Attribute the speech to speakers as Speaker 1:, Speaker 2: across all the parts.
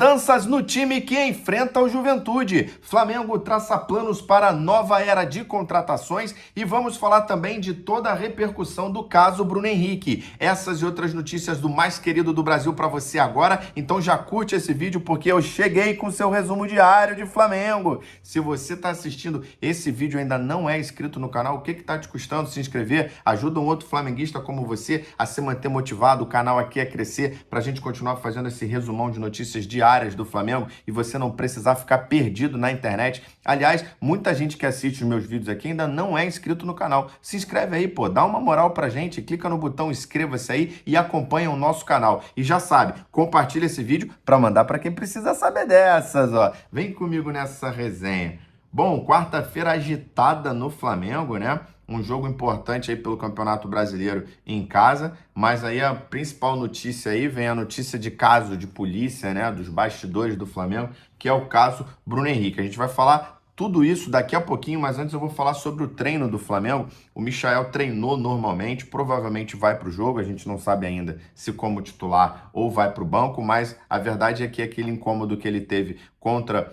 Speaker 1: Mudanças no time que enfrenta o Juventude. Flamengo traça planos para a nova era de contratações e vamos falar também de toda a repercussão do caso Bruno Henrique. Essas e outras notícias do mais querido do Brasil para você agora. Então já curte esse vídeo porque eu cheguei com o seu resumo diário de Flamengo. Se você está assistindo esse vídeo e ainda não é inscrito no canal, o que está te custando se inscrever? Ajuda um outro flamenguista como você a se manter motivado, o canal aqui a crescer para a gente continuar fazendo esse resumão de notícias diárias do Flamengo e você não precisar ficar perdido na internet. Aliás, muita gente que assiste os meus vídeos aqui ainda não é inscrito no canal. Se inscreve aí, pô, dá uma moral pra gente, clica no botão inscreva-se aí e acompanha o nosso canal. E já sabe, compartilha esse vídeo para mandar para quem precisa saber dessas, ó. Vem comigo nessa resenha. Bom, quarta-feira agitada no Flamengo, né? Um jogo importante aí pelo Campeonato Brasileiro em casa, mas aí a principal notícia aí vem a notícia de caso de polícia, né, dos bastidores do Flamengo, que é o caso Bruno Henrique. A gente vai falar tudo isso daqui a pouquinho, mas antes eu vou falar sobre o treino do Flamengo. O Michael treinou normalmente, provavelmente vai para o jogo, a gente não sabe ainda se como titular ou vai para o banco, mas a verdade é que aquele incômodo que ele teve contra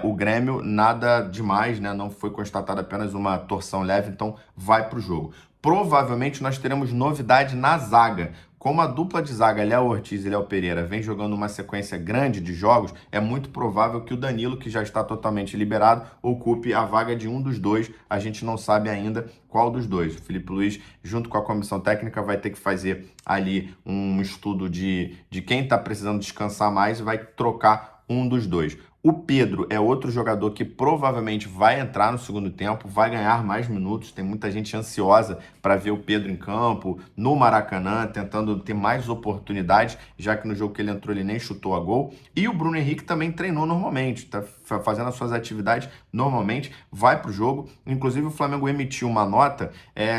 Speaker 1: o Grêmio, nada demais, né? Não foi constatada apenas uma torção leve, então vai para o jogo. Provavelmente nós teremos novidade na zaga. Como a dupla de zaga, Léo Ortiz e Léo Pereira, vem jogando uma sequência grande de jogos, é muito provável que o Danilo, que já está totalmente liberado, ocupe a vaga de um dos dois. A gente não sabe ainda qual dos dois. O Felipe Luiz, junto com a comissão técnica, vai ter que fazer ali um estudo de quem está precisando descansar mais e vai trocar um dos dois. O Pedro é outro jogador que provavelmente vai entrar no segundo tempo, vai ganhar mais minutos. Tem muita gente ansiosa para ver o Pedro em campo, no Maracanã, tentando ter mais oportunidades, já que no jogo que ele entrou ele nem chutou a gol. E o Bruno Henrique também treinou normalmente, está fazendo as suas atividades normalmente, vai para o jogo. Inclusive o Flamengo emitiu uma nota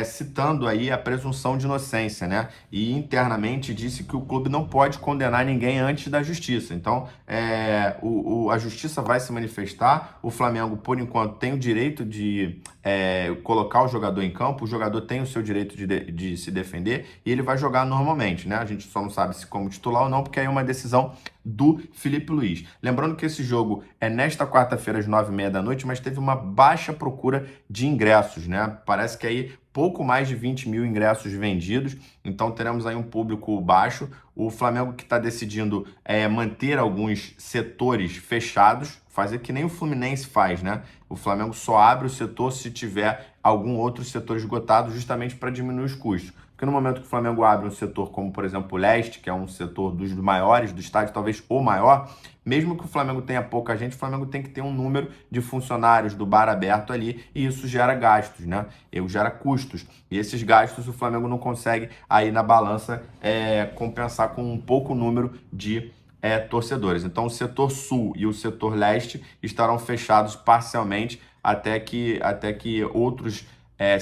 Speaker 1: citando aí a presunção de inocência, né? E internamente disse que o clube não pode condenar ninguém antes da justiça. Então, a justiça vai se manifestar, o Flamengo, por enquanto, tem o direito de colocar o jogador em campo, o jogador tem o seu direito de se defender e ele vai jogar normalmente, né? A gente só não sabe se como titular ou não, porque aí é uma decisão do Felipe Luiz. Lembrando que esse jogo é nesta quarta-feira às 9h30 da noite, mas teve uma baixa procura de ingressos, né? Parece que aí pouco mais de 20 mil ingressos vendidos, então teremos aí um público baixo. O Flamengo que está decidindo manter alguns setores fechados, fazer que nem o Fluminense faz, né? O Flamengo só abre o setor se tiver algum outro setor esgotado, justamente para diminuir os custos. Porque no momento que o Flamengo abre um setor como, por exemplo, o Leste, que é um setor dos maiores do estádio, talvez o maior, mesmo que o Flamengo tenha pouca gente, o Flamengo tem que ter um número de funcionários do bar aberto ali e isso gera gastos, né? Gera custos. E esses gastos o Flamengo não consegue aí na balança compensar com um pouco número de torcedores. Então o setor sul e o setor leste estarão fechados parcialmente até que outros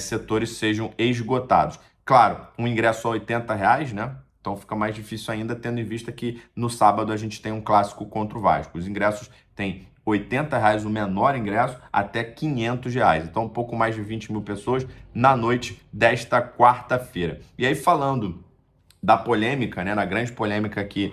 Speaker 1: setores sejam esgotados. Claro, um ingresso a R$80, né? Então fica mais difícil ainda, tendo em vista que no sábado a gente tem um clássico contra o Vasco. Os ingressos têm R$80 o menor ingresso até R$500. Então um pouco mais de 20 mil pessoas na noite desta quarta-feira. E aí falando da polêmica, né, na grande polêmica que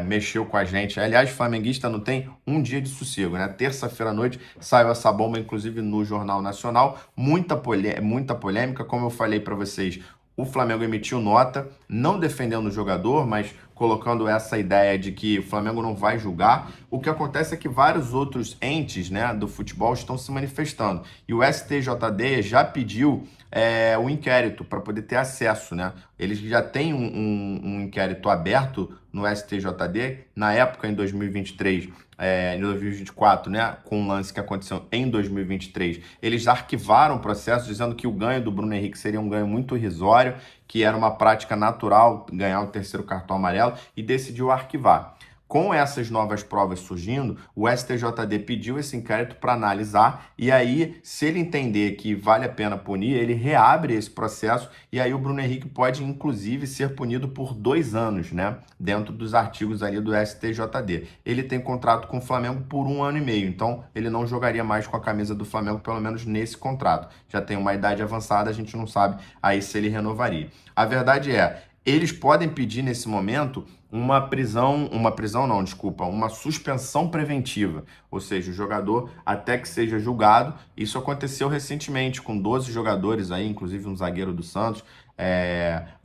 Speaker 1: mexeu com a gente. Aliás, flamenguista não tem um dia de sossego, né? Terça-feira à noite saiu essa bomba, inclusive no Jornal Nacional. Muita polêmica, como eu falei para vocês. O Flamengo emitiu nota, não defendendo o jogador, mas colocando essa ideia de que o Flamengo não vai julgar. O que acontece é que vários outros entes, né, do futebol estão se manifestando. E o STJD já pediu o inquérito para poder ter acesso, né? Eles já têm um inquérito aberto no STJD, na época, em 2023, em 2024, né, com um lance que aconteceu em 2023, eles arquivaram o processo dizendo que o ganho do Bruno Henrique seria um ganho muito irrisório, que era uma prática natural ganhar o terceiro cartão amarelo e decidiu arquivar. Com essas novas provas surgindo, o STJD pediu esse inquérito para analisar e aí, se ele entender que vale a pena punir, ele reabre esse processo e aí o Bruno Henrique pode, inclusive, ser punido por 2 anos, né? Dentro dos artigos ali do STJD. Ele tem contrato com o Flamengo por 1 ano e meio, então ele não jogaria mais com a camisa do Flamengo, pelo menos nesse contrato. Já tem uma idade avançada, a gente não sabe aí se ele renovaria. A verdade é, eles podem pedir nesse momento uma suspensão preventiva, ou seja, o jogador até que seja julgado. Isso aconteceu recentemente com 12 jogadores aí, inclusive um zagueiro do Santos,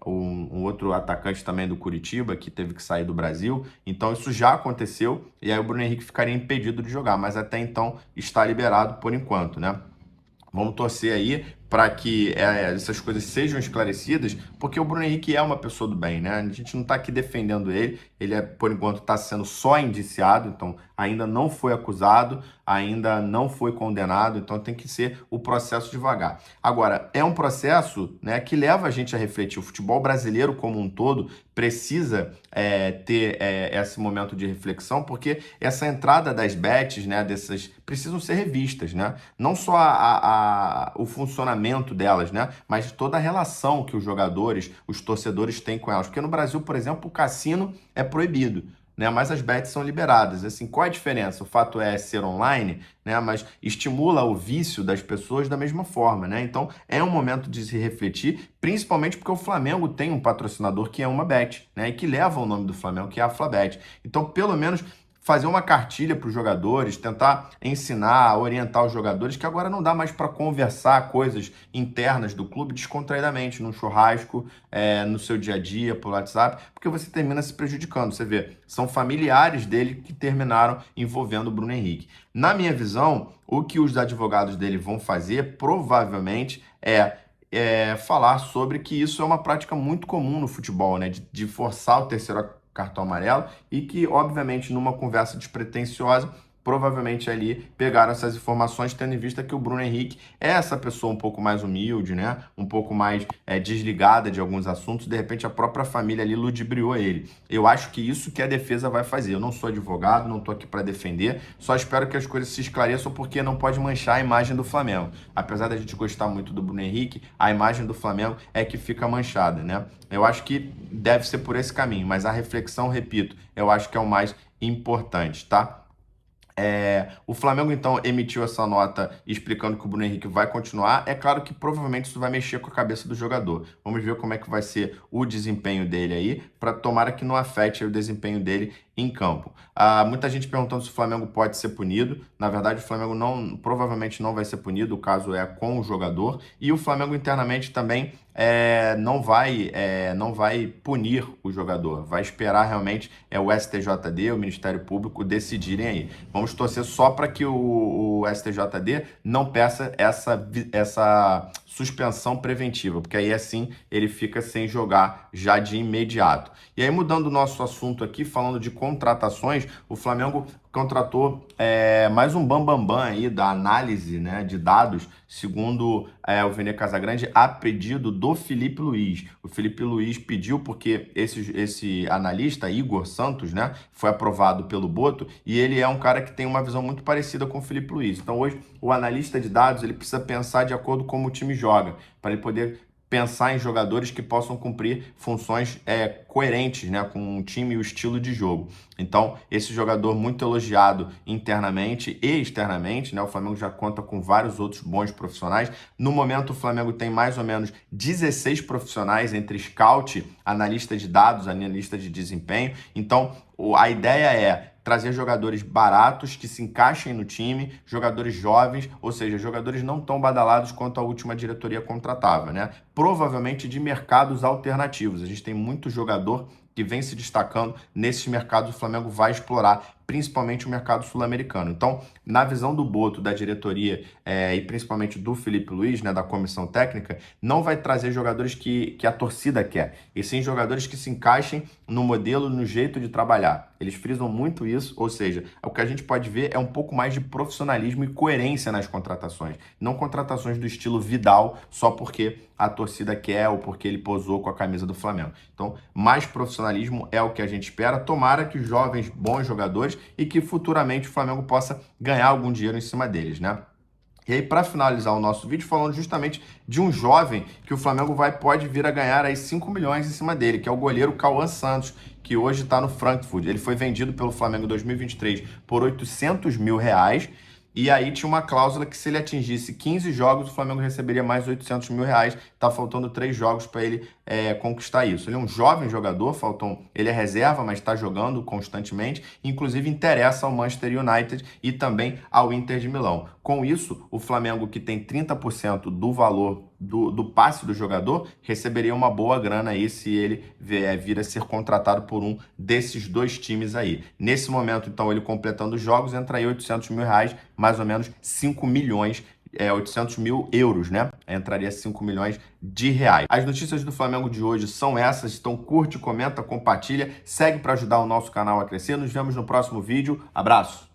Speaker 1: um outro atacante também do Curitiba, que teve que sair do Brasil. Então isso já aconteceu, e aí o Bruno Henrique ficaria impedido de jogar, mas até então está liberado por enquanto, né? Vamos torcer aí para que essas coisas sejam esclarecidas, porque o Bruno Henrique é uma pessoa do bem, né? A gente não está aqui defendendo ele, por enquanto, está sendo só indiciado, então ainda não foi acusado, ainda não foi condenado, então tem que ser o processo devagar. Agora, é um processo, né, que leva a gente a refletir. O futebol brasileiro como um todo precisa ter esse momento de reflexão, porque essa entrada das bets, né, precisam ser revistas, né? Não só o funcionamento delas, né? Mas toda a relação que os jogadores, os torcedores têm com elas. Porque no Brasil, por exemplo, o cassino é proibido, né? Mas as bets são liberadas. Assim, qual é a diferença? O fato é ser online, né? Mas estimula o vício das pessoas da mesma forma, né? Então é um momento de se refletir, principalmente porque o Flamengo tem um patrocinador que é uma bet, né? E que leva o nome do Flamengo, que é a Flabet. Então, pelo menos fazer uma cartilha para os jogadores, tentar ensinar, orientar os jogadores, que agora não dá mais para conversar coisas internas do clube descontraidamente, num churrasco, no seu dia a dia, por WhatsApp, porque você termina se prejudicando. Você vê, são familiares dele que terminaram envolvendo o Bruno Henrique. Na minha visão, o que os advogados dele vão fazer, provavelmente, falar sobre que isso é uma prática muito comum no futebol, né? De forçar o terceiro cartão amarelo, e que, obviamente, numa conversa despretensiosa, provavelmente ali pegaram essas informações, tendo em vista que o Bruno Henrique é essa pessoa um pouco mais humilde, né? Um pouco mais desligada de alguns assuntos, de repente a própria família ali ludibriou ele. Eu acho que isso que a defesa vai fazer. Eu não sou advogado, não estou aqui para defender, só espero que as coisas se esclareçam, porque não pode manchar a imagem do Flamengo. Apesar da gente gostar muito do Bruno Henrique, a imagem do Flamengo é que fica manchada, né? Eu acho que deve ser por esse caminho, mas a reflexão, repito, eu acho que é o mais importante, tá? O Flamengo, então, emitiu essa nota explicando que o Bruno Henrique vai continuar. É claro que provavelmente isso vai mexer com a cabeça do jogador. Vamos ver como é que vai ser o desempenho dele aí, para tomara que não afete o desempenho dele em campo. Muita gente perguntando se o Flamengo pode ser punido. Na verdade, o Flamengo provavelmente não vai ser punido, o caso é com o jogador. E o Flamengo internamente também não vai punir o jogador. Vai esperar realmente o STJD, o Ministério Público, decidirem aí. Vamos torcer só para que o STJD não peça essa suspensão preventiva, porque aí assim ele fica sem jogar já de imediato. E aí, mudando o nosso assunto aqui, falando de contratações, o Flamengo contratou mais um bambambam aí da análise, né, de dados, segundo o Vene Casagrande, a pedido do Felipe Luiz. O Felipe Luiz pediu porque esse analista, Igor Santos, né, foi aprovado pelo Boto, e ele é um cara que tem uma visão muito parecida com o Felipe Luiz. Então hoje o analista de dados ele precisa pensar de acordo com como o time joga, para ele poder pensar em jogadores que possam cumprir funções coerentes, né, com o time e o estilo de jogo. Então, esse jogador muito elogiado internamente e externamente, né, o Flamengo já conta com vários outros bons profissionais. No momento, o Flamengo tem mais ou menos 16 profissionais entre scout, analista de dados, analista de desempenho. Então, a ideia é trazer jogadores baratos que se encaixem no time, jogadores jovens, ou seja, jogadores não tão badalados quanto a última diretoria contratava, né? Provavelmente de mercados alternativos. A gente tem muito jogador que vem se destacando nesses mercados, o Flamengo vai explorar, principalmente o mercado sul-americano. Então, na visão do Boto, da diretoria e principalmente do Felipe Luiz, né, da comissão técnica, não vai trazer jogadores que a torcida quer, e sim jogadores que se encaixem no modelo, no jeito de trabalhar. Eles frisam muito isso, ou seja, o que a gente pode ver é um pouco mais de profissionalismo e coerência nas contratações, não contratações do estilo Vidal, só porque a torcida quer ou porque ele posou com a camisa do Flamengo. Então, mais profissionalismo é o que a gente espera. Tomara que jovens, bons jogadores, e que futuramente o Flamengo possa ganhar algum dinheiro em cima deles, né? E aí, para finalizar o nosso vídeo, falando justamente de um jovem que o Flamengo pode vir a ganhar aí 5 milhões em cima dele, que é o goleiro Cauã Santos, que hoje está no Frankfurt. Ele foi vendido pelo Flamengo em 2023 por R$800 mil, E aí tinha uma cláusula que se ele atingisse 15 jogos, o Flamengo receberia mais 800 mil reais. Tá faltando 3 jogos para ele conquistar isso. Ele é um jovem jogador, ele é reserva, mas está jogando constantemente. Inclusive interessa ao Manchester United e também ao Inter de Milão. Com isso, o Flamengo, que tem 30% do valor do passe do jogador, receberia uma boa grana aí se ele vir a ser contratado por um desses dois times aí. Nesse momento, então, ele completando os jogos, entra aí 800 mil reais, mais ou menos 5 milhões 800 mil euros, né? Entraria 5 milhões de reais. As notícias do Flamengo de hoje são essas. Então curte, comenta, compartilha, segue para ajudar o nosso canal a crescer. Nos vemos no próximo vídeo. Abraço!